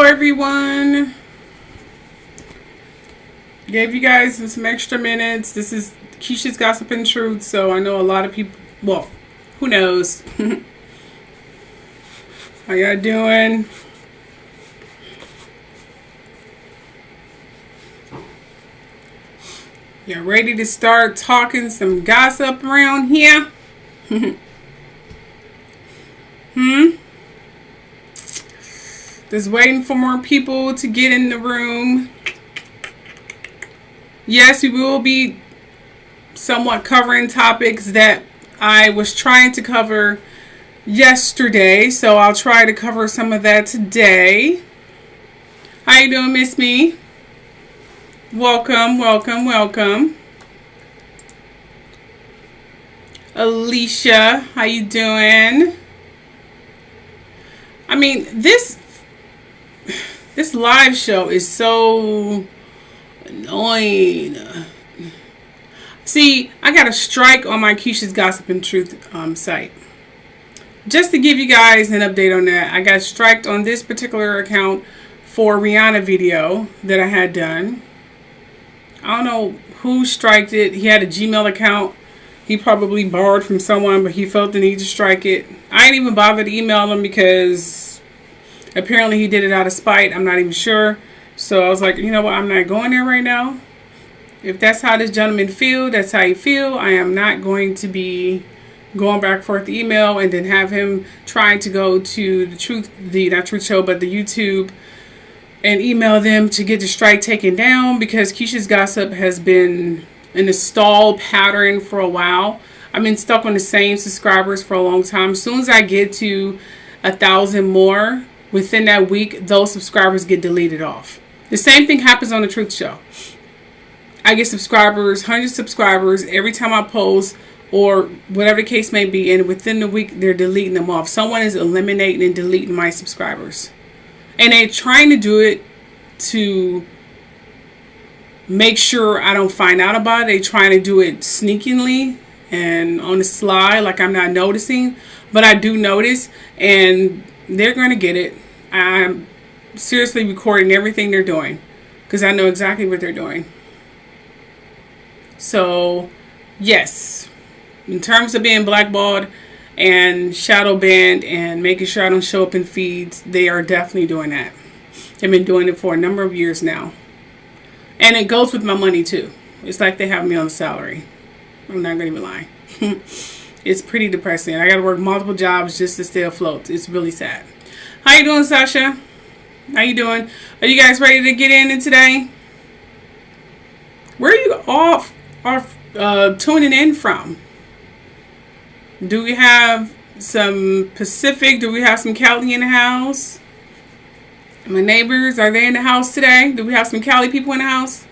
everyone. Gave you guys some extra minutes. This is Keisha's Gossip and Truth, so I know a lot of people, well, who knows. How y'all doing? Y'all ready to start talking some gossip around here? Just waiting for more people to get in the room. Yes, we will be somewhat covering topics that I was trying to cover yesterday, so I'll try to cover some of that today. How you doing, Miss Me? Welcome, welcome, welcome. Alicia, how you doing? I mean, this live show is so annoying. See, I got a strike on my Keisha's Gossip and Truth site. Just to give you guys an update on that, I got striked on this particular account for Rihanna video that I had done. I don't know who striked it. He had a Gmail account. He probably borrowed from someone, but he felt the need to strike it. I didn't even bother to email him because apparently he did it out of spite. I'm not even sure. So I was like, you know what? I'm not going there right now. If that's how this gentleman feel, that's how he feel. I am not going to be going back and forth the email and then have him trying to go to not Truth Show, but the YouTube and email them to get the strike taken down, because Keisha's Gossip has been in a stall pattern for a while. I've been stuck on the same subscribers for a long time. As soon as I get to 1,000 more within that week, those subscribers get deleted off. The same thing happens on the Truth Show. I get subscribers, 100 subscribers every time I post or whatever the case may be, and within the week they're deleting them off. Someone is eliminating and deleting my subscribers. And they're trying to do it to make sure I don't find out about it. They're trying to do it sneakingly and on the sly, like I'm not noticing. But I do notice, and they're going to get it. I'm seriously recording everything they're doing because I know exactly what they're doing. So, yes, in terms of being blackballed and shadow banned and making sure I don't show up in feeds, they are definitely doing that. They've been doing it for a number of years now. And it goes with my money too. It's like they have me on a salary. I'm not going to even lie. It's pretty depressing. I got to work multiple jobs just to stay afloat. It's really sad. How you doing, Sasha? How you doing? Are you guys ready to get in today? Where are you tuning in from? Do we have some Pacific? Do we have some Cali in the house? My neighbors, are they in the house today? Do we have some Cali people in the house?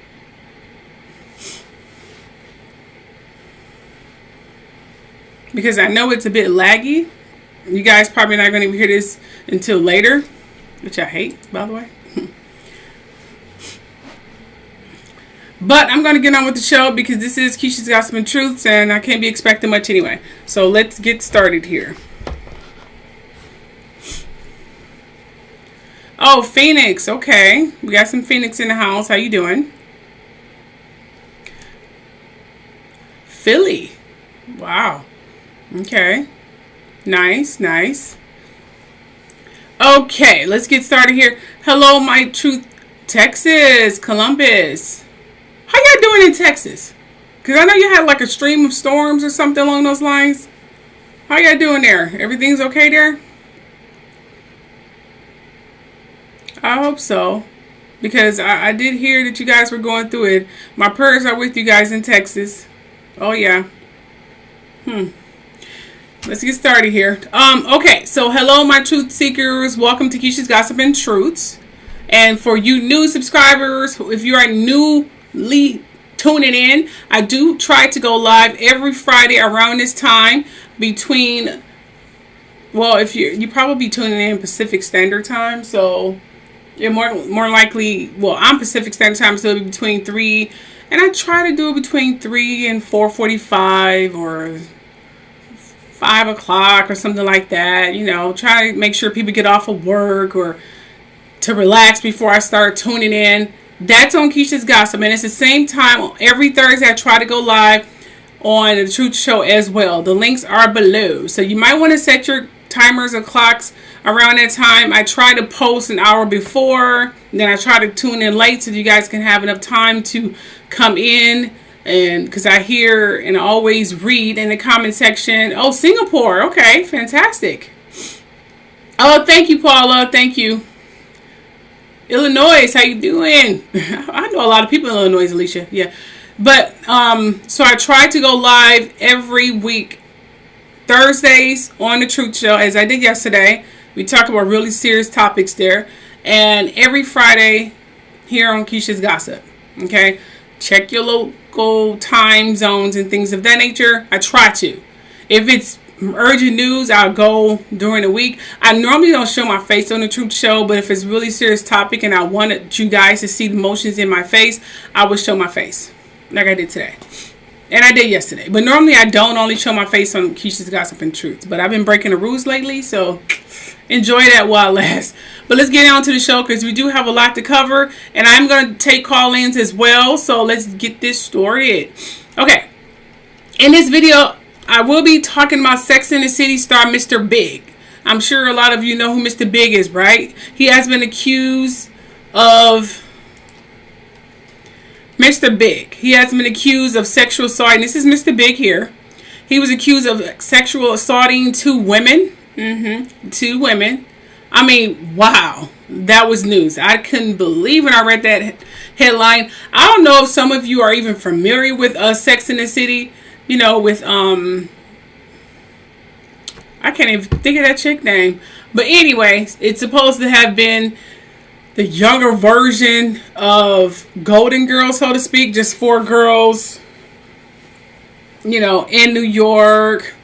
Because I know it's a bit laggy. You guys probably not going to even hear this until later, which I hate, by the way. But I'm going to get on with the show because this is Keisha's Gossip and Truths, and I can't be expecting much anyway. So let's get started here. Oh, Phoenix. Okay. We got some Phoenix in the house. How you doing? Philly. Wow. Okay. Nice, nice. Okay, let's get started here. Hello, my truth. Texas, Columbus. How y'all doing in Texas? Because I know you had like a stream of storms or something along those lines. How y'all doing there? Everything's okay there? I hope so. Because I did hear that you guys were going through it. My prayers are with you guys in Texas. Oh, yeah. Let's get started here. Okay, so hello, my truth seekers. Welcome to Keisha's Gossip and Truths. And for you new subscribers, if you are newly tuning in, I do try to go live every Friday around this time between, well, if you probably tuning in Pacific Standard Time, so you're more likely, well, I'm Pacific Standard Time, so it'll be between 3, and I try to do it between 3 and 4:45 or 5 o'clock or something like that. You know, try to make sure people get off of work or to relax before I start tuning in. That's on Keisha's Gossip, and it's the same time every Thursday. I try to go live on the Truth Show as well. The links are below, so you might want to set your timers or clocks around that time. I try to post an hour before, then I try to tune in late so you guys can have enough time to come in. And because I hear and always read in the comment section, oh, Singapore, okay, fantastic. Oh, thank you, Paula, thank you. Illinois, how you doing? I know a lot of people in Illinois, Alicia, yeah. But, so I try to go live every week, Thursdays on the Truth Show, as I did yesterday. We talk about really serious topics there. And every Friday here on Keisha's Gossip, okay? Check your local time zones and things of that nature. I try to. If it's urgent news, I'll go during the week. I normally don't show my face on the Truth Show, but if it's a really serious topic and I wanted you guys to see the emotions in my face, I would show my face like I did today. And I did yesterday. But normally I don't only show my face on Keisha's Gossip and Truth. But I've been breaking the rules lately, so enjoy that while it lasts. But let's get on to the show because we do have a lot to cover. And I'm going to take call-ins as well. So let's get this started. Okay. In this video, I will be talking about Sex and the City star Mr. Big. I'm sure a lot of you know who Mr. Big is, right? He has been accused of... Mr. Big. He has been accused of sexual assault. And this is Mr. Big here. He was accused of sexual assaulting two women. Two women. I mean, wow. That was news. I couldn't believe when I read that headline. I don't know if some of you are even familiar with Sex and the City. You know, with, I can't even think of that chick name. But anyway, it's supposed to have been the younger version of Golden Girls, so to speak. Just 4 girls, you know, in New York,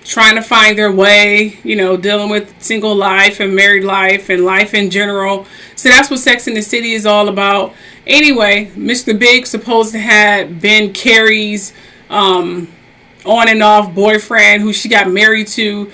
trying to find their way, you know, dealing with single life and married life and life in general. So that's what Sex and the City is all about. Anyway, Mr. Big supposed to have been Carrie's on and off boyfriend who she got married to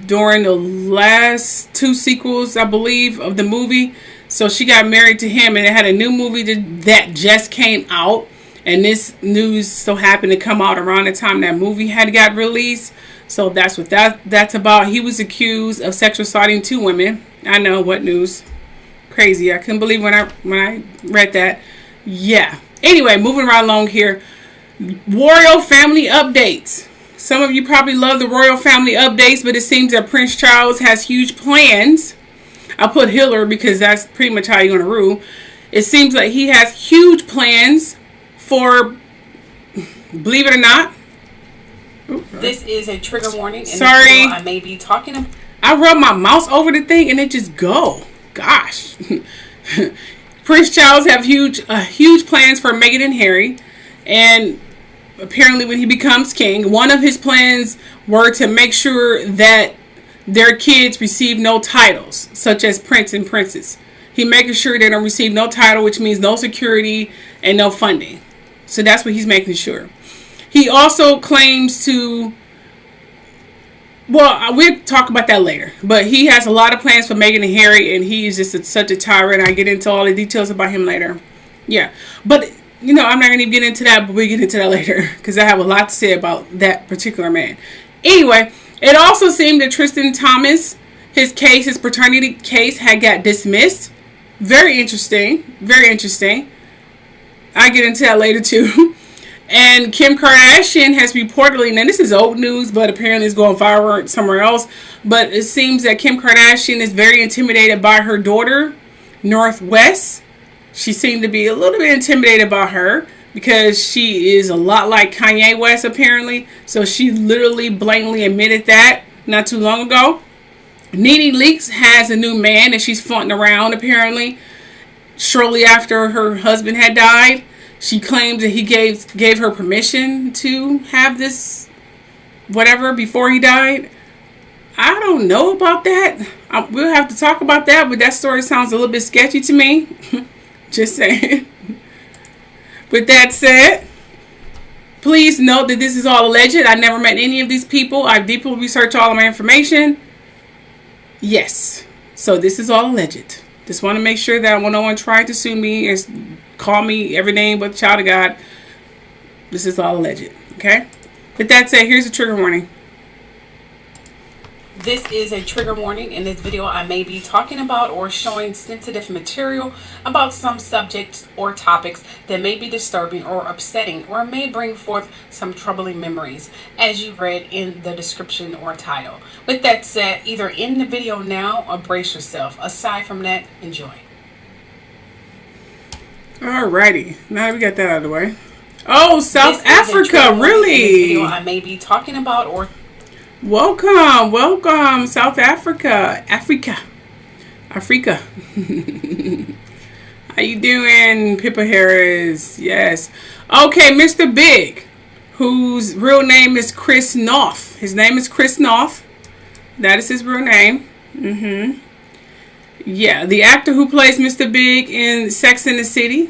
during the last 2 sequels, I believe, of the movie. So she got married to him, and it had a new movie that just came out. And this news so happened to come out around the time that movie had got released. So that's what that's about. He was accused of sexual assaulting 2 women. I know, what news. Crazy. I couldn't believe when I read that. Yeah. Anyway, moving right along here. Royal family updates. Some of you probably love the royal family updates, but it seems that Prince Charles has huge plans. I put Hiller because that's pretty much how you're going to rule. It seems like he has huge plans for, believe it or not. This is a trigger warning. Sorry. I may be talking. I rub my mouse over the thing and it just go. Gosh. Prince Charles have huge plans for Meghan and Harry. And apparently when he becomes king, one of his plans were to make sure that their kids receive no titles, such as prince and princess. He's making sure they don't receive no title, which means no security and no funding. So that's what he's making sure. He also claims to, well, we'll talk about that later. But he has a lot of plans for Meghan and Harry, and he is just such a tyrant. I get into all the details about him later. Yeah, but you know, I'm not going to get into that, but we'll get into that later because I have a lot to say about that particular man. Anyway, it also seemed that Tristan Thomas, his paternity case had got dismissed. Very interesting. Very interesting. I get into that later too. And Kim Kardashian has reportedly, now this is old news, but apparently it's going viral somewhere else. But it seems that Kim Kardashian is very intimidated by her daughter, Northwest. She seemed to be a little bit intimidated by her because she is a lot like Kanye West apparently. So she literally blatantly admitted that not too long ago. Nene Leakes has a new man that she's flaunting around apparently shortly after her husband had died. She claims that he gave her permission to have this whatever before he died. I don't know about that. We'll have to talk about that, but that story sounds a little bit sketchy to me. Just saying. With that said, please note that this is all alleged. I never met any of these people. I've deeply researched all of my information. Yes. So this is all alleged. Just want to make sure that when no one tried to sue me and call me every name but child of God, this is all alleged. Okay? With that said, here's a trigger warning. This is a trigger warning. In this video, I may be talking about or showing sensitive material about some subjects or topics that may be disturbing or upsetting or may bring forth some troubling memories, as you read in the description or title. With that said, either end the video now or brace yourself. Aside from that, enjoy. Alrighty, now that we got that out of the way. Oh, South Africa, really? In this video, I may be talking about or Welcome, South Africa. Africa. How you doing, Pippa Harris? Yes. Okay, Mr. Big, whose real name is Chris Noth. His name is Chris Noth. That is his real name. Yeah, the actor who plays Mr. Big in Sex and the City.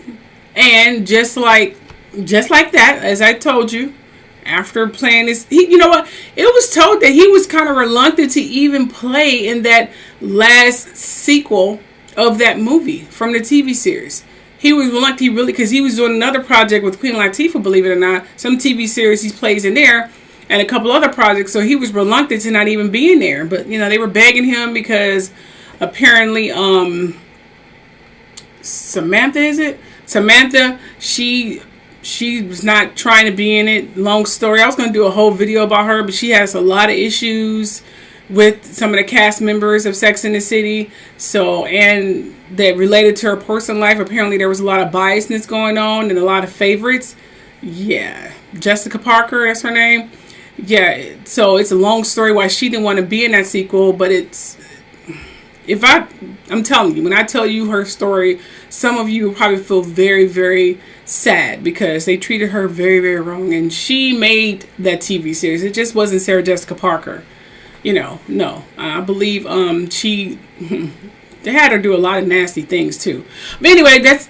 And just like that, as I told you, after playing this, you know what? It was told that he was kind of reluctant to even play in that last sequel of that movie from the TV series. He was reluctant, because he was doing another project with Queen Latifah, believe it or not. Some TV series he plays in there, and a couple other projects. So he was reluctant to not even be in there. But you know, they were begging him because apparently, Samantha, she was not trying to be in it. Long story. I was going to do a whole video about her, but she has a lot of issues with some of the cast members of Sex and the City. So, and that related to her personal life. Apparently there was a lot of biasness going on and a lot of favorites. Yeah. Jessica Parker, that's her name. Yeah. So it's a long story why she didn't want to be in that sequel, but I'm telling you, when I tell you her story, some of you will probably feel very, very sad because they treated her very, very wrong. And she made that TV series. It just wasn't Sarah Jessica Parker. You know, no. I believe they had her do a lot of nasty things too. But anyway, that's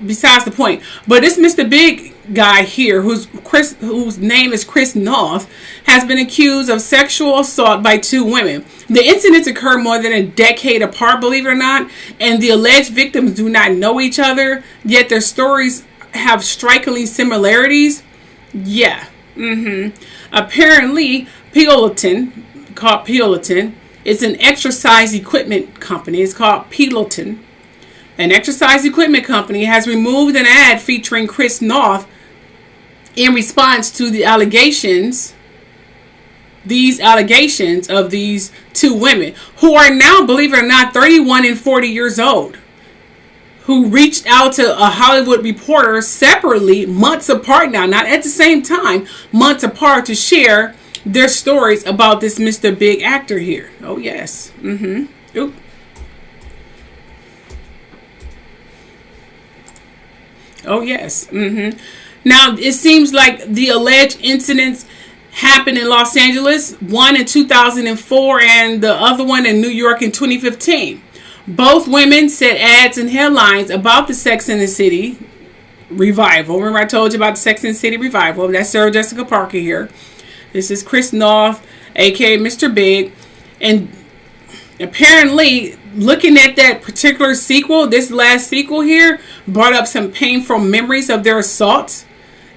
besides the point. But this Mr. Big guy here, whose name is Chris Noth, has been accused of sexual assault by 2 women. The incidents occurred more than a decade apart, believe it or not, and the alleged victims do not know each other, yet their stories have strikingly similarities. Yeah. Apparently, Peloton, called Peloton, it's an exercise equipment company. It's called Peloton. An exercise equipment company has removed an ad featuring Chris Noth in response to the allegations of these 2 women who are now, believe it or not, 31 and 40 years old, who reached out to a Hollywood reporter separately, months apart now, not at the same time, months apart, to share their stories about this Mr. Big actor here. Oh, yes. Oop. Oh, yes. Now, it seems like the alleged incidents happened in Los Angeles, one in 2004 and the other one in New York in 2015. Both women set ads and headlines about the Sex and the City revival. Remember I told you about the Sex and the City revival? That's Sarah Jessica Parker here. This is Chris Noth, aka Mr. Big. And apparently, looking at that particular sequel, this last sequel here, brought up some painful memories of their assaults.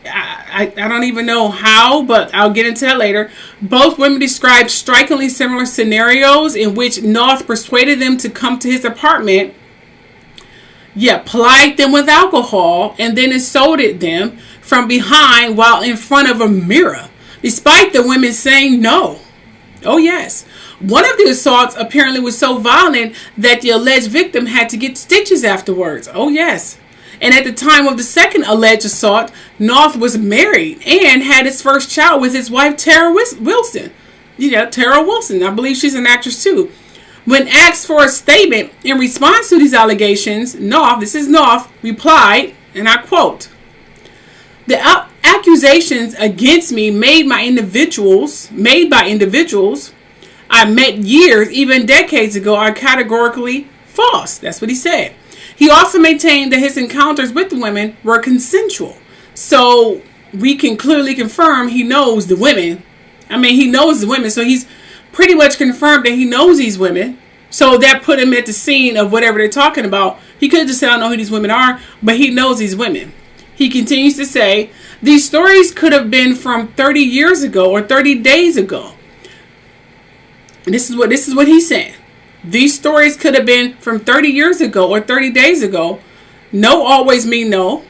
I don't even know how, but I'll get into that later. Both women described strikingly similar scenarios in which Noth persuaded them to come to his apartment, plied them with alcohol, and then assaulted them from behind while in front of a mirror, despite the women saying no. Oh, yes. One of the assaults apparently was so violent that the alleged victim had to get stitches afterwards. Oh, yes. And at the time of the second alleged assault, Noth was married and had his first child with his wife, Tara Wilson. Tara Wilson. I believe she's an actress too. When asked for a statement in response to these allegations, Noth replied, and I quote, "The accusations against me made by individuals I met years, even decades ago, are categorically false." That's what he said. He also maintained that his encounters with the women were consensual. So we can clearly confirm he knows the women. He knows the women. So he's pretty much confirmed that he knows these women. So that put him at the scene of whatever they're talking about. He could have just said, I don't know who these women are, but he knows these women. He continues to say, these stories could have been from 30 years ago or 30 days ago. And this is what he's saying. These stories could have been from 30 years ago or 30 days ago. No always mean no.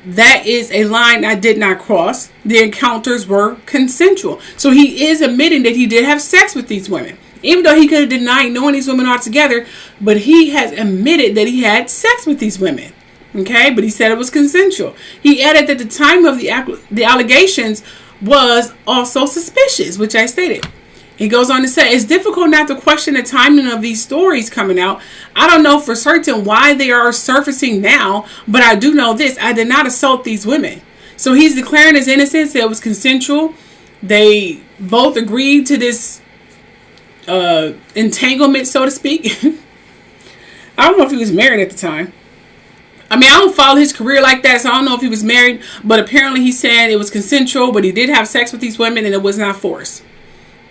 That is a line I did not cross. The encounters were consensual. So he is admitting that he did have sex with these women. Even though he could have denied knowing these women altogether, but he has admitted that he had sex with these women. Okay, but he said it was consensual. He added that the time of the allegations was also suspicious, which I stated. He goes on to say, it's difficult not to question the timing of these stories coming out. I don't know for certain why they are surfacing now, but I do know this. I did not assault these women. So he's declaring his innocence. It was consensual. They both agreed to this entanglement, so to speak. I don't know if he was married at the time. I mean, I don't follow his career like that, so I don't know if he was married. But apparently he said it was consensual, but he did have sex with these women and it was not forced.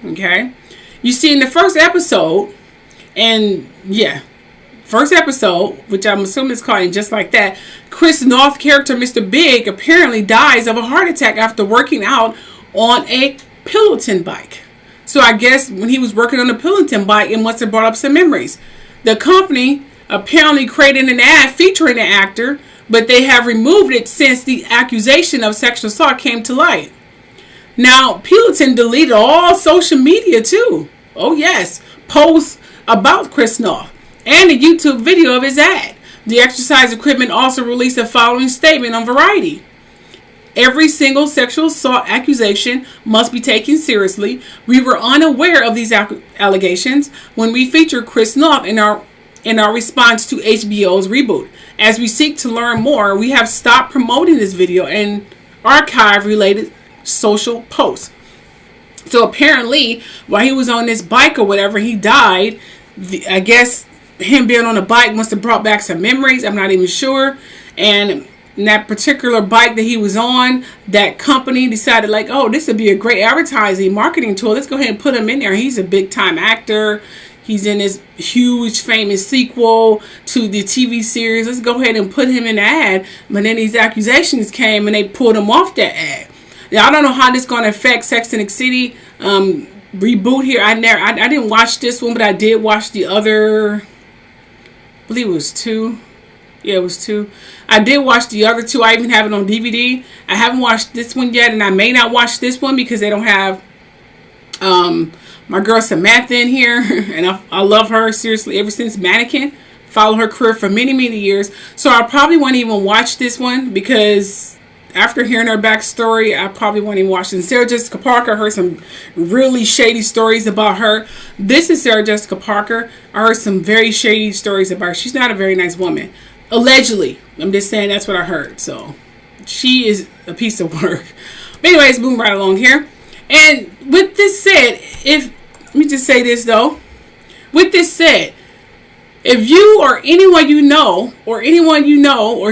Okay, you see in the first episode, and yeah, first episode, which I'm assuming is called Just Like That, Chris North character Mr. Big apparently dies of a heart attack after working out on a Peloton bike. So I guess when he was working on the Peloton bike, it must have brought up some memories. The company apparently created an ad featuring the actor, but they have removed it since the accusation of sexual assault came to light. Now, Peloton deleted all social media too. Oh yes, posts about Chris North and a YouTube video of his ad. The exercise equipment also released the following statement on Variety. Every single sexual assault accusation must be taken seriously. We were unaware of these allegations when we featured Chris North in our response to HBO's reboot. As we seek to learn more, we have stopped promoting this video and archive related social posts. So apparently, while he was on this bike or whatever, he died. I guess him being on a bike must have brought back some memories. I'm not even sure. And that particular bike that he was on, that company decided like, oh, this would be a great advertising marketing tool. Let's go ahead and put him in there. He's a big time actor. He's in this huge famous sequel to the TV series. Let's go ahead and put him in the ad. But then these accusations came and they pulled him off that ad. Now, I don't know how this is going to affect Sex and the City reboot here. I didn't watch this one, but I did watch the other. I believe it was 2. Yeah, it was 2. I did watch the other 2. I even have it on DVD. I haven't watched this one yet, and I may not watch this one because they don't have my girl Samantha in here. And I love her, seriously, ever since Mannequin. Follow her career for many, many years. So I probably won't even watch this one because after hearing her backstory, I probably won't even watch it. And Sarah Jessica Parker, I heard some really shady stories about her. This is Sarah Jessica Parker. I heard some very shady stories about her. She's not a very nice woman. Allegedly. I'm just saying that's what I heard. So she is a piece of work. But anyways, moving right along here. And with this said, let me just say this though. With this said, if you or anyone you know, or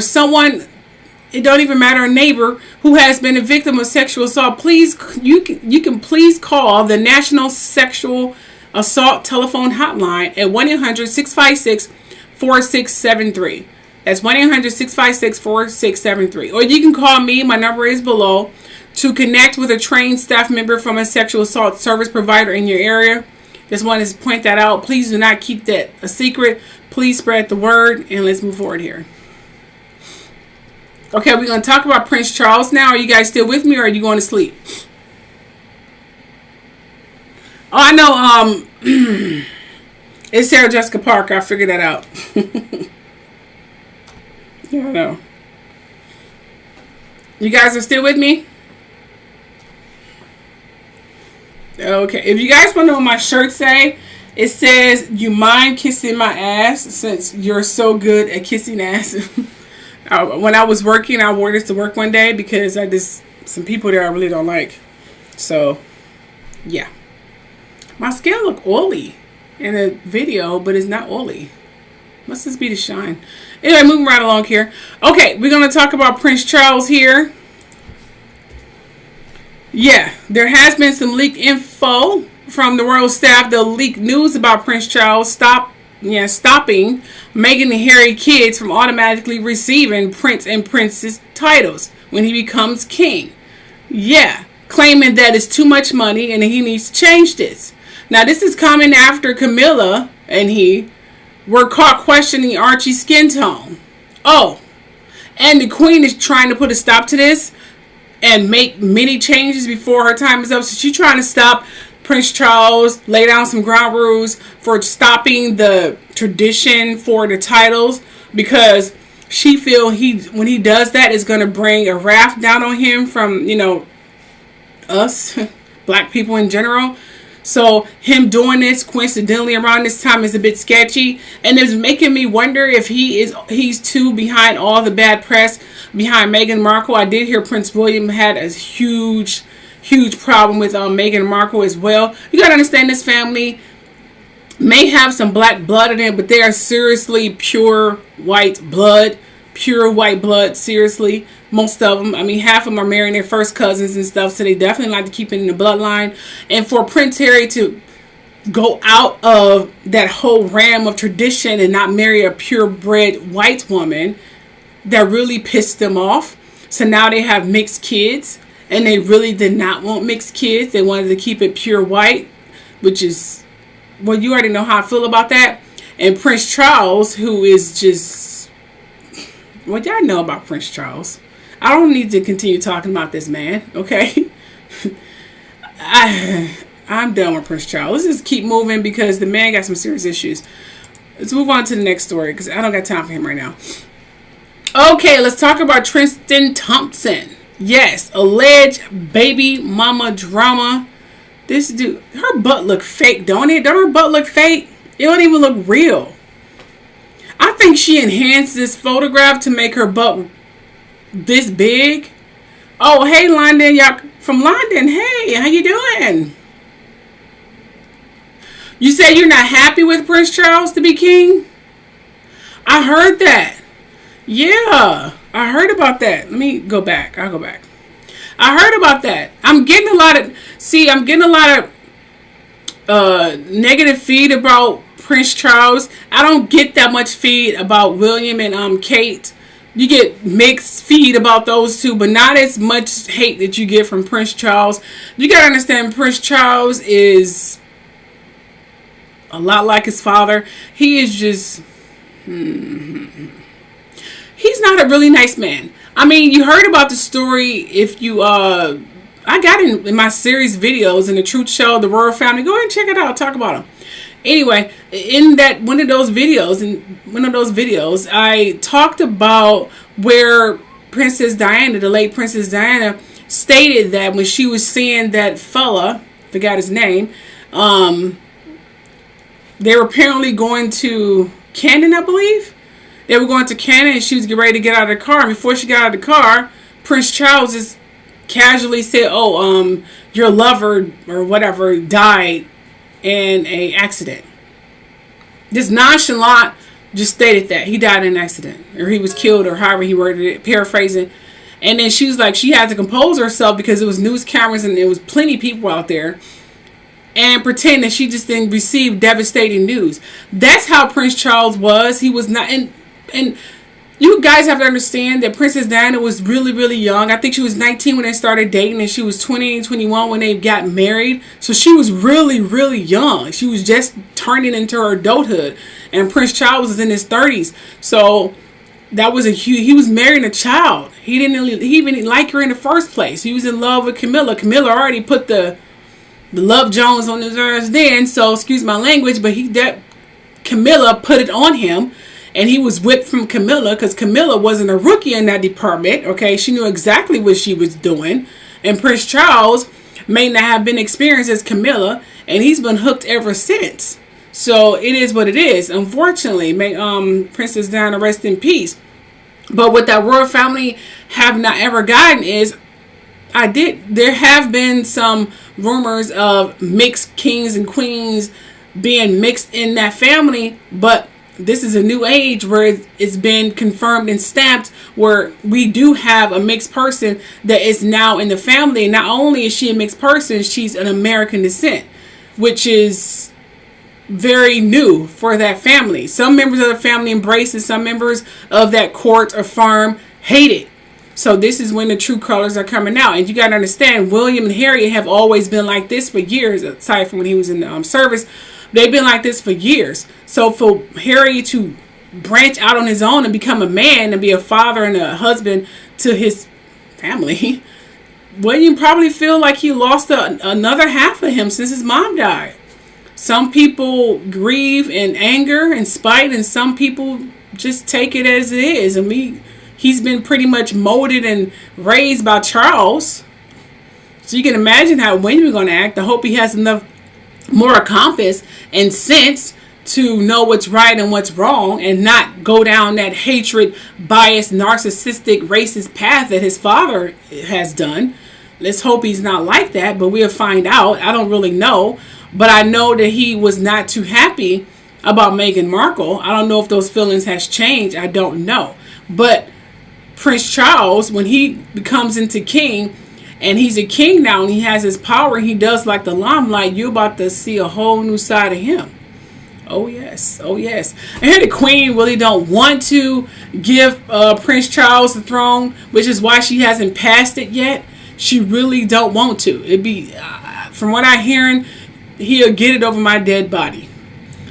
someone, it don't even matter, a neighbor who has been a victim of sexual assault, please, you can please call the National Sexual Assault Telephone Hotline at 1-800-656-4673. That's 1-800-656-4673. Or you can call me, my number is below, to connect with a trained staff member from a sexual assault service provider in your area. Just wanted to point that out. Please do not keep that a secret. Please spread the word, and let's move forward here. Okay, we're going to talk about Prince Charles now. Are you guys still with me, or are you going to sleep? Oh, I know. It's Sarah Jessica Parker. I figured that out. Yeah, I know. You guys are still with me? Okay. If you guys want to know what my shirt say, it says, "You mind kissing my ass since you're so good at kissing ass." When I was working, I wore this to work one day because some people there I really don't like. So, yeah. My skin look oily in the video, but it's not oily. Must just be the shine. Anyway, moving right along here. Okay, we're going to talk about Prince Charles here. Yeah, there has been some leaked info from the royal staff, they'll leak news about Prince Charles stopping Meghan and Harry kids from automatically receiving prince and princess titles when he becomes king. Yeah, claiming that it's too much money and he needs to change this. Now, this is coming after Camilla and he were caught questioning Archie's skin tone. Oh, and the queen is trying to put a stop to this and make many changes before her time is up. So she's trying to stop Prince Charles, lay down some ground rules for stopping the tradition for the titles, because she feel when he does that, it's going to bring a wrath down on him from, us, black people in general. So him doing this coincidentally around this time is a bit sketchy, and it's making me wonder if he's too behind all the bad press behind Meghan Markle. I did hear Prince William had a huge problem with Meghan Markle as well. You gotta understand, this family may have some black blood in it, but they are seriously pure white blood. Seriously. Most of them, I mean, half of them are marrying their first cousins and stuff, so they definitely like to keep it in the bloodline. And for Prince Harry to go out of that whole realm of tradition and not marry a purebred white woman, that really pissed them off. So now they have mixed kids, and they really did not want mixed kids. They wanted to keep it pure white, which is, well, you already know how I feel about that. And Prince Charles, who is just, well, y'all know about Prince Charles. I don't need to continue talking about this man, okay? I'm done with Prince Charles. Let's just keep moving because the man got some serious issues. Let's move on to the next story because I don't got time for him right now. Okay, let's talk about Tristan Thompson. Yes, alleged baby mama drama. This dude, her butt look fake, don't it? Don't her butt look fake? It don't even look real. I think she enhanced this photograph to make her butt this big. Oh, hey London, y'all from London. Hey, how you doing? You say you're not happy with Prince Charles to be king? I heard that. Yeah, I heard about that. Let me go back. I'll go back. I heard about that. I'm getting a lot of negative feed about Prince Charles. I don't get that much feed about William and Kate. You get mixed feed about those two, but not as much hate that you get from Prince Charles. You gotta understand, Prince Charles is a lot like his father. He is just, he's not a really nice man. I mean, you heard about the story if you, I got in my series videos in the Truth Show, the Royal Family. Go ahead and check it out. I'll talk about them. Anyway, in one of those videos, I talked about where Princess Diana, the late Princess Diana, stated that when she was seeing that fella, forgot his name, they were apparently going to Canada, I believe. They were going to Canada, and she was getting ready to get out of the car. And before she got out of the car, Prince Charles just casually said, "Oh, your lover or whatever died in an accident." This nonchalant just stated that he died in an accident, or he was killed, or however he worded it, paraphrasing. And then she was like, she had to compose herself because it was news cameras and there was plenty of people out there, and pretend that she just didn't receive devastating news. That's how Prince Charles was. He was not, and you guys have to understand that Princess Diana was really, really young. I think she was 19 when they started dating, and she was 20, 21 when they got married. So she was really, really young. She was just turning into her adulthood. And Prince Charles was in his 30s. So that was he was marrying a child. He even didn't like her in the first place. He was in love with Camilla. Camilla already put the Love Jones on his ears then. So excuse my language, but Camilla put it on him. And he was whipped from Camilla because Camilla wasn't a rookie in that department. Okay, she knew exactly what she was doing. And Prince Charles may not have been experienced as Camilla, and he's been hooked ever since. So it is what it is. Unfortunately, may Princess Diana rest in peace. But what that royal family have not ever gotten is, there have been some rumors of mixed kings and queens being mixed in that family, but this is a new age where it's been confirmed and stamped where we do have a mixed person that is now in the family. And not only is she a mixed person, she's an American descent. which is very new for that family. Some members of the family embrace it. Some members of that court or farm hate it. So this is when the true colors are coming out. And you got to understand, William and Harry have always been like this for years, aside from when he was in the service. They've been like this for years. So for Harry to branch out on his own and become a man and be a father and a husband to his family, William probably feel like he lost another half of him since his mom died. Some people grieve in anger and spite, and some people just take it as it is. And he's been pretty much molded and raised by Charles. So you can imagine how William's going to act. I hope he has enough more compass and sense to know what's right and what's wrong and not go down that hatred, biased, narcissistic, racist path that his father has done. Let's hope he's not like that, but we'll find out. I don't really know, but I know that he was not too happy about Meghan Markle. I don't know if those feelings has changed. I don't know. But Prince Charles, when he becomes into king, and he's a king now, and he has his power, he does like the limelight, you're about to see a whole new side of him. Oh yes, oh yes. And here the queen really don't want to give Prince Charles the throne, which is why she hasn't passed it yet. She really don't want to. It'd be, from what I'm hearing, he'll get it over my dead body.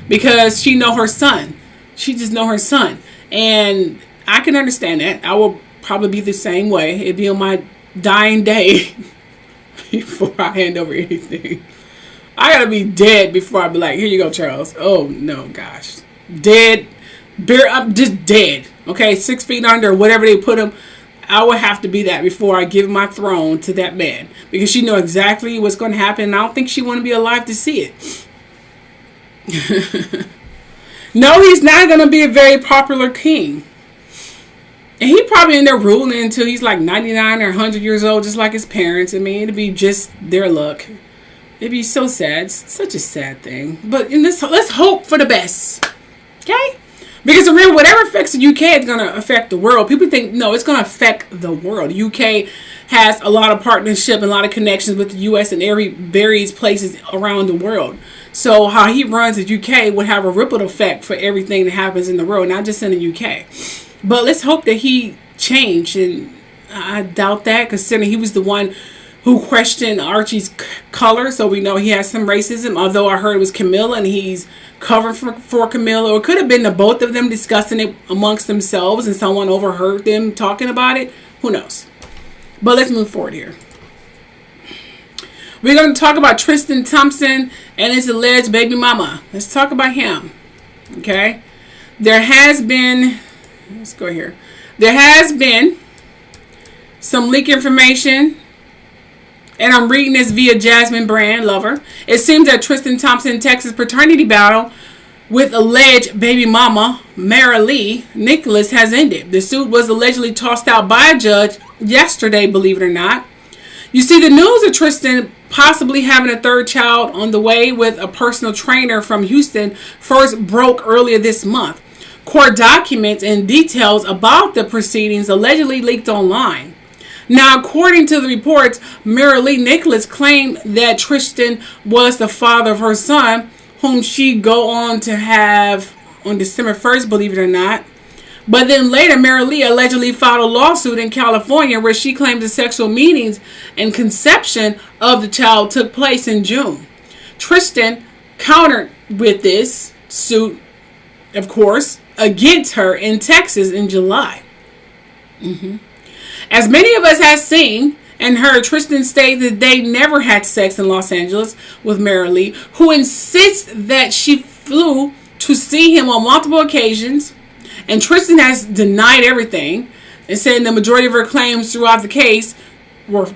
Because she know her son. She just know her son. And I can understand that. I will probably be the same way. It'd be on my dying day before I hand over anything. I gotta be dead before I be like, here you go, Charles. Oh no, gosh. Dead. I'm just dead. Okay, 6 feet under, whatever they put him. I would have to be that before I give my throne to that man. Because she know exactly what's going to happen. And I don't think she want to be alive to see it. No, he's not going to be a very popular king. And he probably in there ruling until he's like 99 or 100 years old, just like his parents. I mean, it'd be just their luck. It'd be so sad. It's such a sad thing. But let's hope for the best. Okay? Because remember, whatever affects the UK is going to affect the world. People think, no, it's going to affect the world. The UK has a lot of partnership and a lot of connections with the US and various places around the world. So how he runs the UK would have a ripple effect for everything that happens in the world, not just in the UK. But let's hope that he changed. And I doubt that, considering he was the one who questioned Archie's color. So we know he has some racism, although I heard it was Camilla and he's covering for Camilla. Or it could have been the both of them discussing it amongst themselves and someone overheard them talking about it. Who knows? But let's move forward here. We're going to talk about Tristan Thompson and his alleged baby mama. Let's talk about him. Okay? There has been... Let's go here. There has been some leak information, and I'm reading this via Jasmine Brand, lover. It seems that Tristan Thompson Texas paternity battle with alleged baby mama Mara Lee Nicholas has ended. The suit was allegedly tossed out by a judge yesterday, believe it or not. You see, the news of Tristan possibly having a third child on the way with a personal trainer from Houston first broke earlier this month. Court documents and details about the proceedings allegedly leaked online. Now, according to the reports, Mara Lee Nicholas claimed that Tristan was the father of her son, whom she go on to have on December 1st, believe it or not. But then later, Mara Lee allegedly filed a lawsuit in California where she claimed the sexual meetings and conception of the child took place in June. Tristan countered with this suit, of course, against her in Texas in July. As many of us have seen and heard, Tristan stated that they never had sex in Los Angeles with Mara Lee, who insists that she flew to see him on multiple occasions. And Tristan has denied everything and said the majority of her claims throughout the case were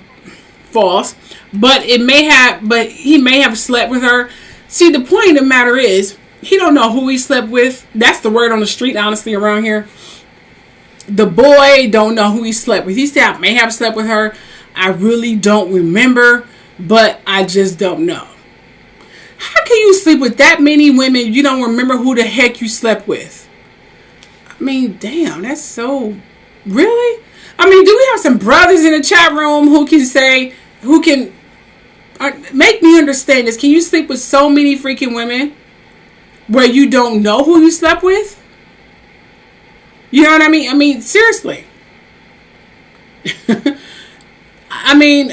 false. But he may have slept with her. See, the point of the matter is, he don't know who he slept with. That's the word on the street, honestly, around here. The boy don't know who he slept with. He said, I may have slept with her. I really don't remember, but I just don't know. How can you sleep with that many women you don't remember who the heck you slept with? I mean, damn, that's so... Really? I mean, do we have some brothers in the chat room who can say... Who can Make me understand this. Can you sleep with so many freaking women where you don't know who you slept with? You know what I mean? I mean, seriously. I mean,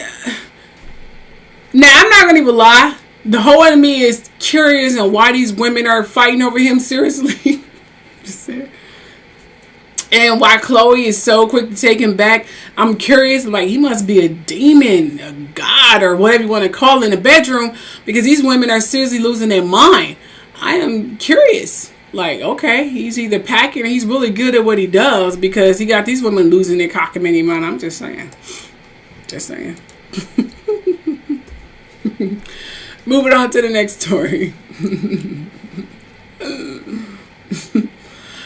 now I'm not going to even lie. The whole of me is curious on why these women are fighting over him, seriously. And why Chloe is so quick to take him back. I'm curious, like, he must be a demon, a god, or whatever you want to call it in the bedroom, because these women are seriously losing their mind. I am curious. Like, okay, he's either packing or he's really good at what he does, because he got these women losing their cockamamie mind. I'm just saying. Just saying. Moving on to the next story.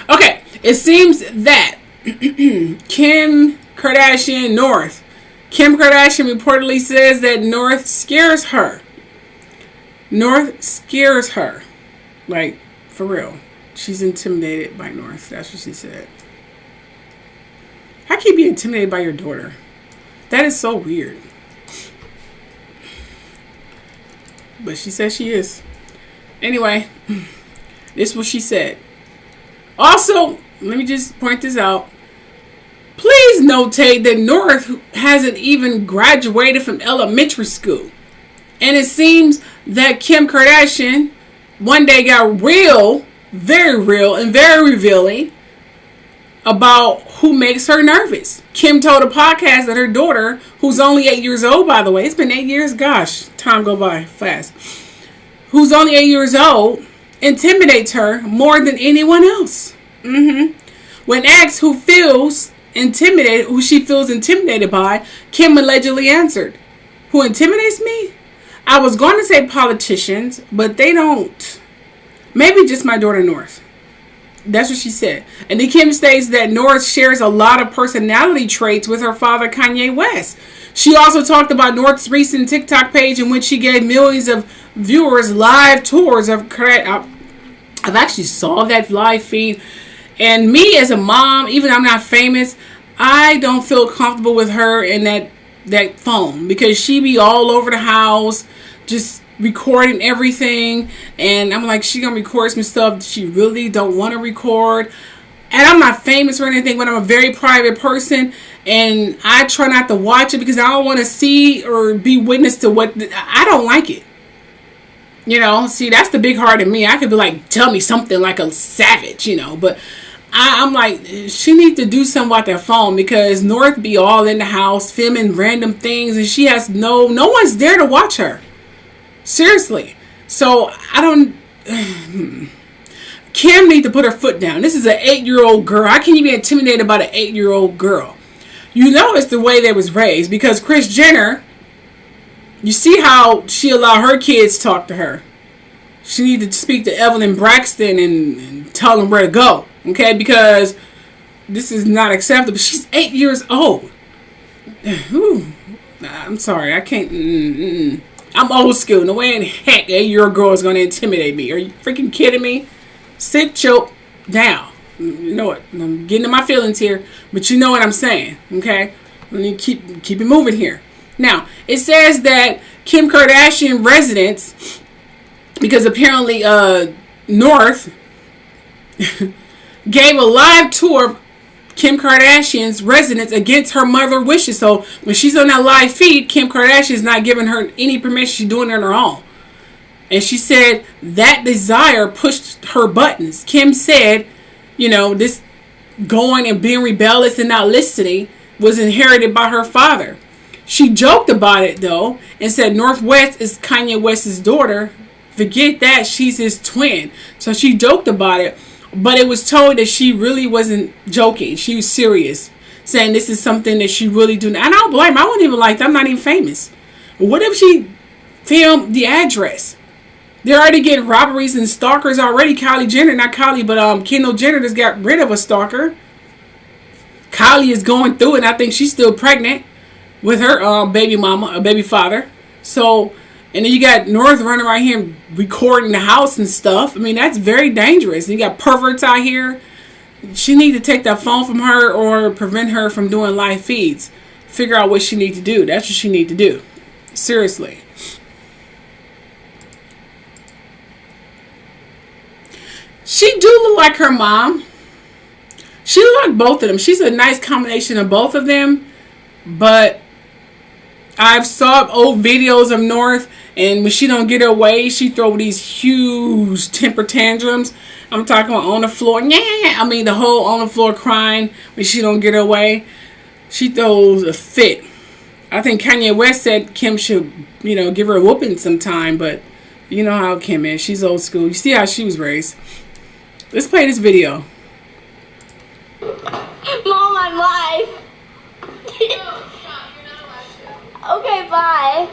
Okay, it seems that Kim Kardashian reportedly says that North scares her. North scares her. Like, for real. She's intimidated by North. That's what she said. How can you be intimidated by your daughter? That is so weird. But she says she is. Anyway, this is what she said. Also, let me just point this out. Please notate that North hasn't even graduated from elementary school. And it seems that Kim Kardashian one day got real, very real, and very revealing about who makes her nervous. Kim told a podcast that her daughter, who's only 8 years old, by the way, it's been 8 years, gosh, time go by fast, who's only 8 years old, intimidates her more than anyone else. When asked who she feels intimidated by, Kim allegedly answered, "Who intimidates me? I was going to say politicians, but they don't. Maybe just my daughter North." That's what she said. And then Kim states that North shares a lot of personality traits with her father, Kanye West. She also talked about North's recent TikTok page in which she gave millions of viewers live tours of I've actually saw that live feed. And me as a mom, even though I'm not famous, I don't feel comfortable with her in that phone, because she be all over the house just recording everything, and I'm like, she gonna record some stuff she really don't want to record. And I'm not famous or anything, but I'm a very private person, and I try not to watch it because I don't want to see or be witness to what I don't like it. You know, see, that's the big heart in me. I could be like, tell me something like a savage, but I'm like, she needs to do something about that phone, because North be all in the house filming random things, and she has no one's there to watch her. Seriously. So I don't. Kim need to put her foot down. This is an 8-year-old girl. I can't even be intimidated by an 8-year-old girl. You know it's the way they was raised, because Kris Jenner, you see how she allowed her kids to talk to her. She needed to speak to Evelyn Braxton and tell them where to go. Okay, because this is not acceptable. She's 8 years old. I'm sorry, I can't. I'm old school. No way in heck 8-year-old girl is going to intimidate me. Are you freaking kidding me? Sit your down. You know what? I'm getting to my feelings here, but you know what I'm saying. Okay, let me keep it moving here. Now it says that Kim Kardashian residents, because apparently North gave a live tour of Kim Kardashian's residence against her mother's wishes. So when she's on that live feed, Kim Kardashian is not giving her any permission. She's doing it on her own. And she said that desire pushed her buttons. Kim said, this going and being rebellious and not listening was inherited by her father. She joked about it, though, and said Northwest is Kanye West's daughter. Forget that, she's his twin. So she joked about it. But it was told that she really wasn't joking. She was serious, saying this is something that she really do. And I don't blame her. I wouldn't even like that. I'm not even famous. What if she filmed the address? They're already getting robberies and stalkers already. Kylie Jenner, not Kylie, but Kendall Jenner just got rid of a stalker. Kylie is going through it, and I think she's still pregnant with her baby mama, a baby father. So, and then you got North running around here recording the house and stuff. I mean, that's very dangerous. And you got perverts out here. She needs to take that phone from her or prevent her from doing live feeds. Figure out what she needs to do. That's what she needs to do. Seriously. She do look like her mom. She look like both of them. She's a nice combination of both of them. But I've saw old videos of North, and when she don't get her way, she throw these huge temper tantrums. I'm talking about on the floor. Yeah, I mean the whole on the floor crying when she don't get her way. She throws a fit. I think Kanye West said Kim should, give her a whooping sometime, but you know how Kim is. She's old school. You see how she was raised. Let's play this video. Mom, I'm live. Okay, bye.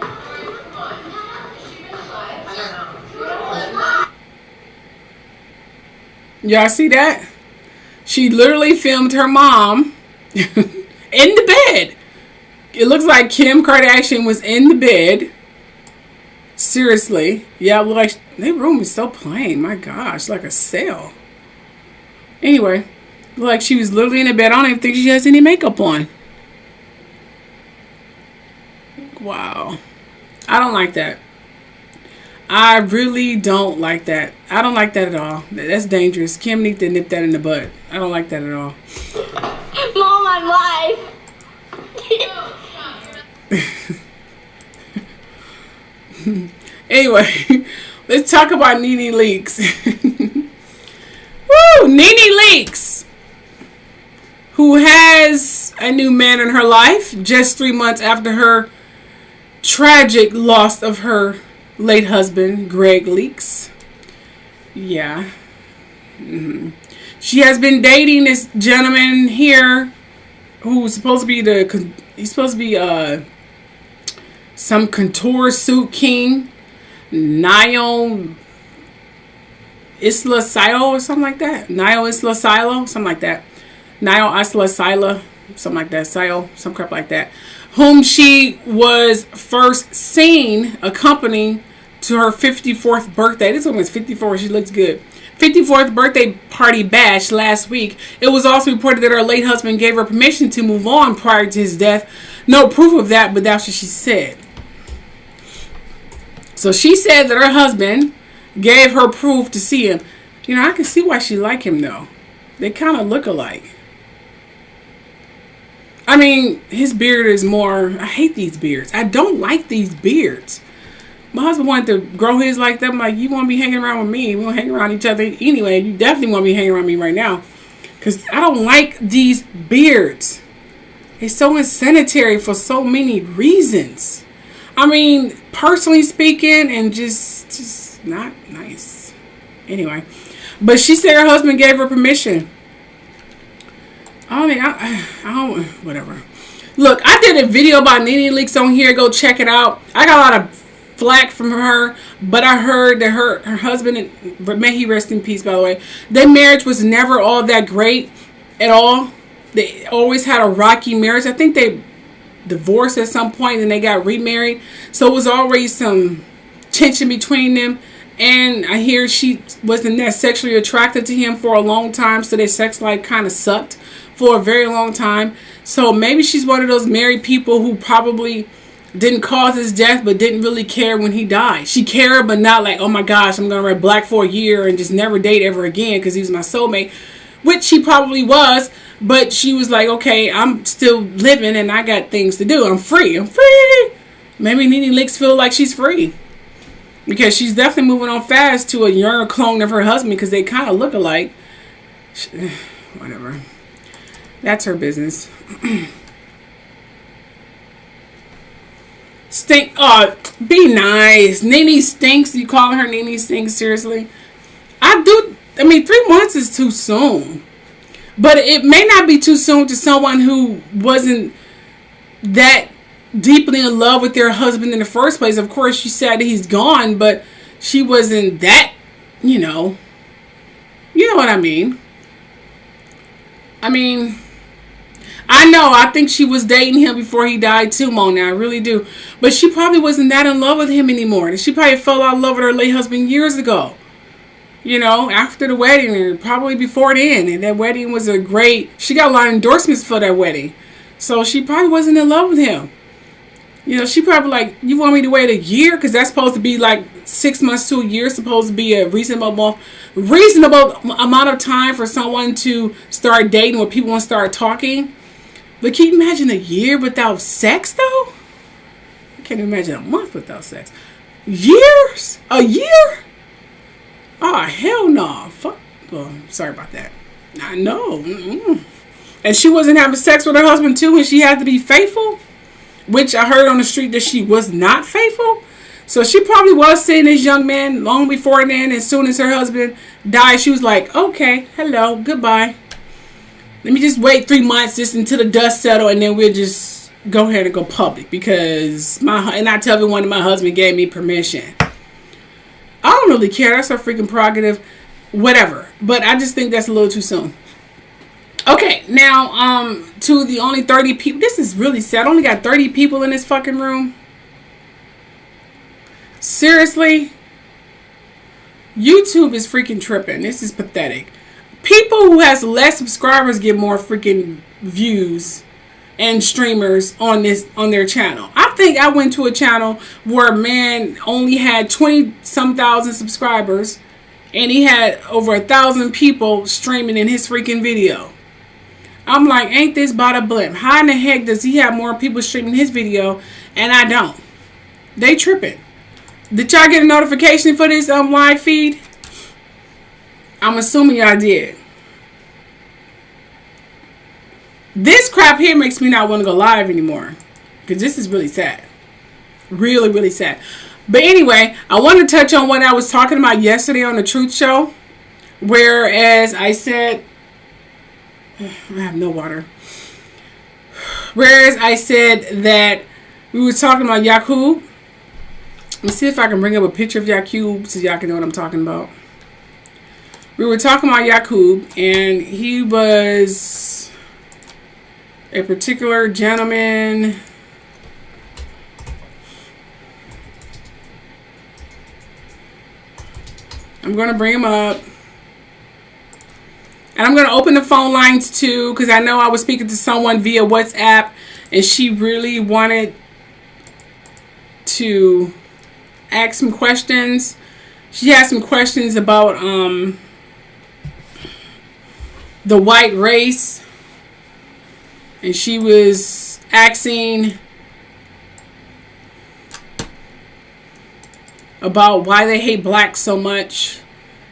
Y'all see that? She literally filmed her mom in the bed. It looks like Kim Kardashian was in the bed. Seriously. Yeah, look like their room is so plain. My gosh, like a cell. Anyway, look like she was literally in the bed. I don't even think she has any makeup on. Wow. I don't like that. I really don't like that. I don't like that at all. That's dangerous. Kim needs to nip that in the bud. I don't like that at all. Mom, I'm live. Anyway, let's talk about Nene Leakes. Woo! Nene Leakes, who has a new man in her life just 3 months after her tragic loss of her late husband, Greg Leakes. Yeah. She has been dating this gentleman here who's supposed to be he's supposed to be some couture suit king, Niall Isla Silo or something like that. Niall Isla Silo, something like that. Niall Isla Silo, something like that. Silo, some crap like that. Whom she was first seen accompanying to her 54th birthday. This woman is 54. She looks good. 54th birthday party bash last week. It was also reported that her late husband gave her permission to move on prior to his death. No proof of that, but that's what she said. So she said that her husband gave her proof to see him. I can see why she like him though. They kind of look alike. I mean, his beard is more... I hate these beards. I don't like these beards. My husband wanted to grow his like that. I'm like, you want to be hanging around with me? We won't hang around each other anyway. You definitely want to be hanging around me right now. Because I don't like these beards. It's so unsanitary for so many reasons. I mean, personally speaking, and just not nice. Anyway. But she said her husband gave her permission. I don't, whatever. Look, I did a video about Nene Leakes on here. Go check it out. I got a lot of flack from her, but I heard that her husband, may he rest in peace, by the way, their marriage was never all that great at all. They always had a rocky marriage. I think they divorced at some point and they got remarried. So it was always some tension between them. And I hear she wasn't that sexually attracted to him for a long time. So their sex life kind of sucked for a very long time. So maybe she's one of those married people who probably didn't cause his death, but didn't really care when he died. She cared, but not like, oh my gosh, I'm going to wear black for a year and just never date ever again because he was my soulmate. Which she probably was. But she was like, okay, I'm still living and I got things to do. I'm free. I'm free. Maybe Nene Leakes feel like she's free. Because she's definitely moving on fast to a younger clone of her husband because they kind of look alike. Whatever. That's her business. Stink. Oh, be nice. Nene stinks. You calling her Nene stinks? Seriously? I mean, 3 months is too soon. But it may not be too soon to someone who wasn't that deeply in love with their husband in the first place. Of course, she said he's gone, but she wasn't that, you know what I mean. I think she was dating him before he died too, Mona. I really do. But she probably wasn't that in love with him anymore. She probably fell out of love with her late husband years ago. After the wedding, or probably before then. And that wedding was she got a lot of endorsements for that wedding. So she probably wasn't in love with him. You know, she probably like, you want me to wait a year? Because that's supposed to be like 6 months to a year. Supposed to be a reasonable amount of time for someone to start dating, where people want to start talking. But can you imagine a year without sex, though? I can't imagine a month without sex. Years? A year? Oh, hell no. Fuck. Oh, sorry about that. I know. And she wasn't having sex with her husband, too, and she had to be faithful? Which I heard on the street that she was not faithful. So she probably was seeing this young man long before then. As soon as her husband died, she was like, okay, hello, goodbye. Let me just wait 3 months just until the dust settle, and then we'll just go ahead and go public. Because and I tell everyone that my husband gave me permission. I don't really care. That's her freaking prerogative. Whatever. But I just think that's a little too soon. Okay, now, to the only 30 people. This is really sad. I only got 30 people in this fucking room. Seriously? YouTube is freaking tripping. This is pathetic. People who has less subscribers get more freaking views and streamers on their channel. I think I went to a channel where a man only had 20-some thousand subscribers, and he had over 1,000 people streaming in his freaking video. I'm like, ain't this about a blimp? How in the heck does he have more people streaming his video and I don't? They tripping. Did y'all get a notification for this live feed? I'm assuming y'all did. This crap here makes me not want to go live anymore. Because this is really sad. Really, really sad. But anyway, I want to touch on what I was talking about yesterday on the Truth Show. Whereas I said... I have no water. Whereas I said that we were talking about Yakub. Let me see if I can bring up a picture of Yakub so y'all can know what I'm talking about. We were talking about Yakub, and he was a particular gentleman. I'm going to bring him up. And I'm going to open the phone lines too, because I know I was speaking to someone via WhatsApp, and she really wanted to ask some questions. She had some questions about the white race, and she was asking about why they hate blacks so much.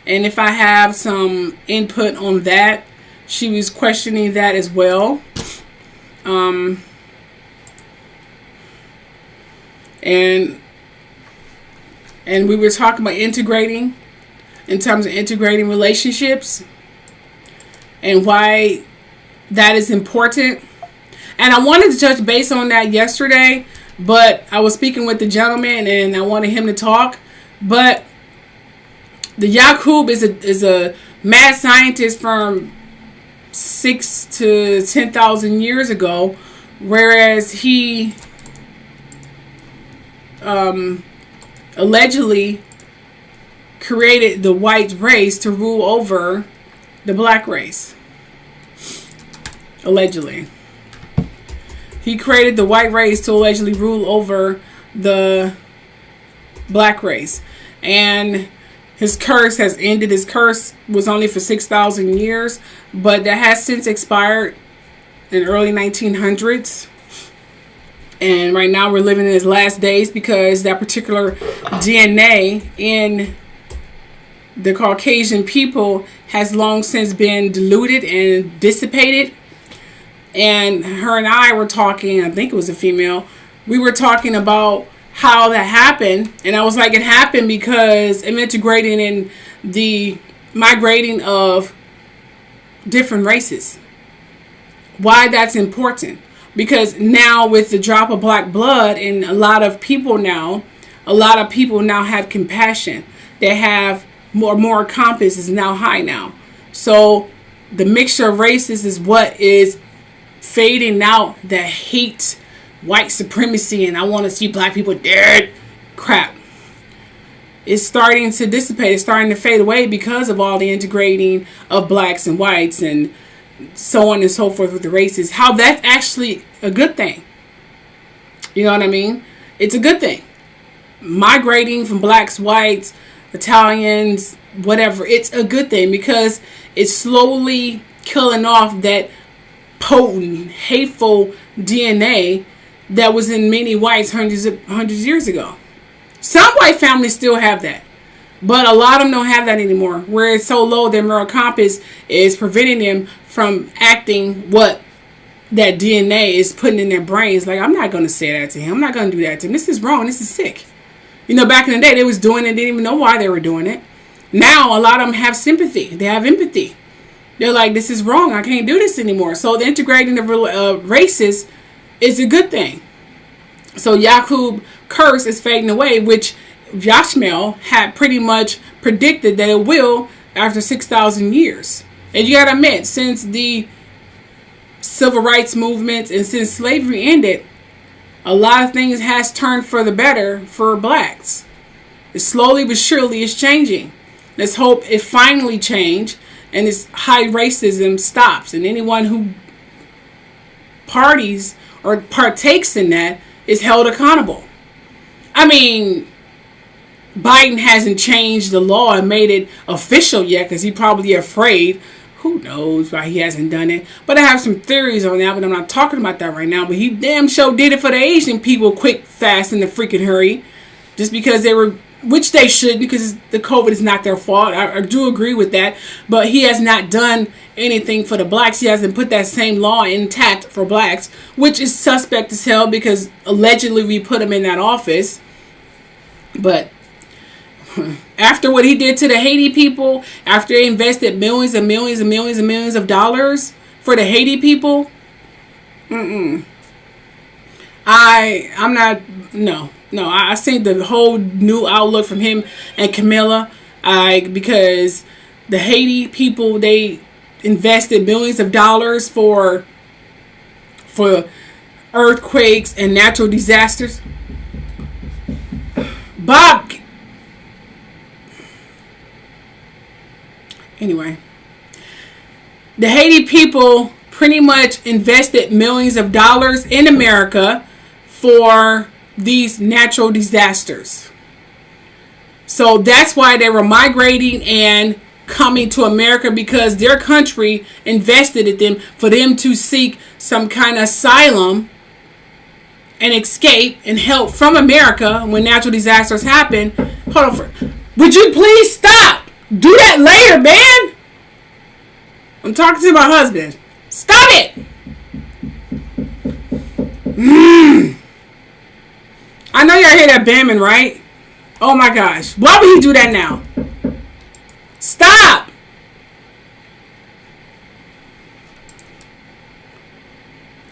And if I have some input on that, she was questioning that as well. And we were talking about integrating, in terms of integrating relationships and why that is important. And I wanted to touch base on that yesterday, but I was speaking with the gentleman and I wanted him to talk. But the Yakub is a mad scientist from 6,000 to 10,000 years ago, whereas he allegedly created the white race to rule over the black race. Allegedly. He created the white race to allegedly rule over the black race. And his curse has ended. His curse was only for 6,000 years, but that has since expired in the early 1900s. And right now we're living in his last days because that particular DNA in the Caucasian people has long since been diluted and dissipated. And her and I were talking, I think it was a female, we were talking about how that happened. And I was like, it happened because I'm integrating in the migrating of different races. Why that's important? Because now with the drop of black blood in a lot of people now have compassion. They have more compass is now high now. So the mixture of races is what is fading out that hate white supremacy and I want to see black people dead crap. It's starting to dissipate. It's starting to fade away because of all the integrating of blacks and whites and so on and so forth with the races. How that's actually a good thing. You know what I mean? It's a good thing. Migrating from blacks, whites, Italians, whatever, it's a good thing because it's slowly killing off that potent, hateful DNA that was in many whites hundreds of years ago. Some white families still have that, but a lot of them don't have that anymore. Where it's so low, their moral compass is preventing them from acting what that DNA is putting in their brains. Like, I'm not going to say that to him. I'm not going to do that to him. This is wrong. This is sick. You know, back in the day, they was doing it. They didn't even know why they were doing it. Now, a lot of them have sympathy. They have empathy. They're like, this is wrong. I can't do this anymore. So the integrating of races is a good thing. So Yaqub curse is fading away, which Yashmael had pretty much predicted that it will after 6,000 years. And you got to admit, since the civil rights movements and since slavery ended, a lot of things has turned for the better for blacks. It slowly but surely is changing. Let's hope it finally change and this high racism stops. And anyone who parties or partakes in that is held accountable. I mean, Biden hasn't changed the law and made it official yet because he's probably afraid. Who knows why he hasn't done it. But I have some theories on that, but I'm not talking about that right now. But he damn sure did it for the Asian people quick, fast, in a freaking hurry. Just because they were, which they shouldn't, because the COVID is not their fault. I do agree with that. But he has not done anything for the blacks. He hasn't put that same law intact for blacks, which is suspect as hell because allegedly we put him in that office. But after what he did to the Haiti people, after they invested millions and millions and millions and millions of dollars for the Haiti people, I see the whole new outlook from him and Camilla, because the Haiti people, they invested millions of dollars for earthquakes and natural disasters. Bob. Anyway, the Haiti people pretty much invested millions of dollars in America for these natural disasters. So that's why they were migrating and coming to America, because their country invested in them for them to seek some kind of asylum and escape and help from America when natural disasters happen. Hold on. Would you please stop? Do that later, man. I'm talking to my husband. Stop it. I know y'all hear that bamming, right? Oh my gosh. Why would he do that now? Stop.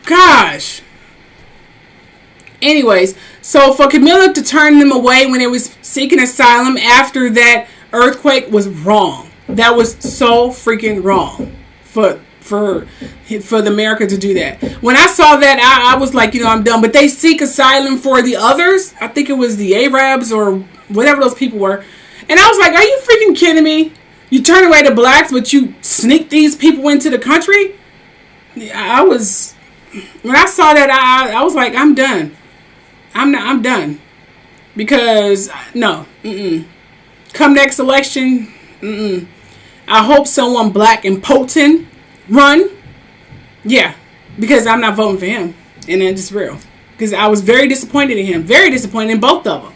Gosh. Anyways, so for Camilla to turn them away when they was seeking asylum after that earthquake was wrong. That was so freaking wrong for the America to do that. When I saw that, I was like, I'm done. But they seek asylum for the others. I think it was the Arabs or whatever those people were. And I was like, are you freaking kidding me? You turn away the blacks, but you sneak these people into the country? When I saw that, I was like, I'm done. I'm done. Because, no. Come next election, I hope someone black and potent run. Yeah, because I'm not voting for him. And that's just real. Because I was very disappointed in him. Very disappointed in both of them.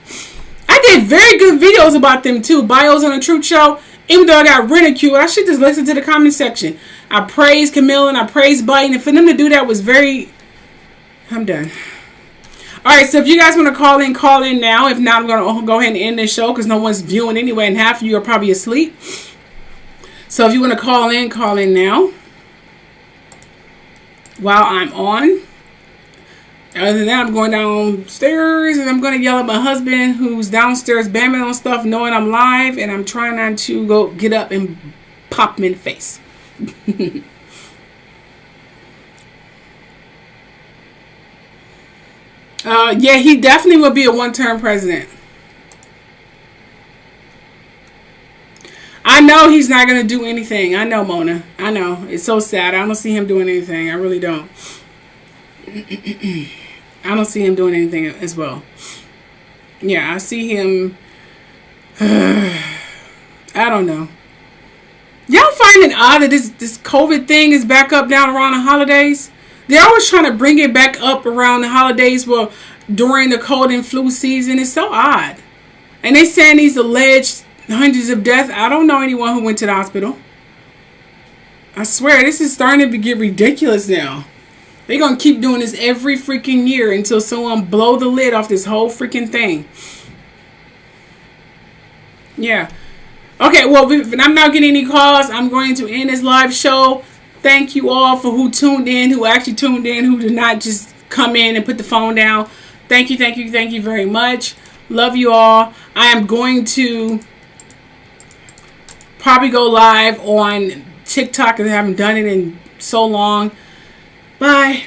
I did very good videos about them too. Bios on the Truth Show. Even though I got ridiculed, I should just listen to the comment section. I praise Camilla and I praise Biden. And for them to do that was very... I'm done. Alright, so if you guys want to call in now. If not, I'm going to go ahead and end this show because no one's viewing anyway and half of you are probably asleep. So if you want to call in now. While I'm on. Other than that, I'm going downstairs and I'm going to yell at my husband who's downstairs bamming on stuff knowing I'm live. And I'm trying not to go get up and pop him in the face. Yeah, he definitely will be a one-term president. I know he's not going to do anything. I know, Mona. I know. It's so sad. I don't see him doing anything. I really don't. I don't see him doing anything as well. Yeah, I see him. I don't know. Y'all find it odd that this COVID thing is back up down around the holidays? They're always trying to bring it back up around the holidays. Well, during the cold and flu season. It's so odd. And they saying these alleged hundreds of deaths. I don't know anyone who went to the hospital. I swear, this is starting to get ridiculous now. They're going to keep doing this every freaking year until someone blow the lid off this whole freaking thing. Yeah. Okay, well, if I'm not getting any calls, I'm going to end this live show. Thank you all for who tuned in, who actually tuned in, who did not just come in and put the phone down. Thank you, thank you, thank you very much. Love you all. I am going to probably go live on TikTok because I haven't done it in so long. Bye.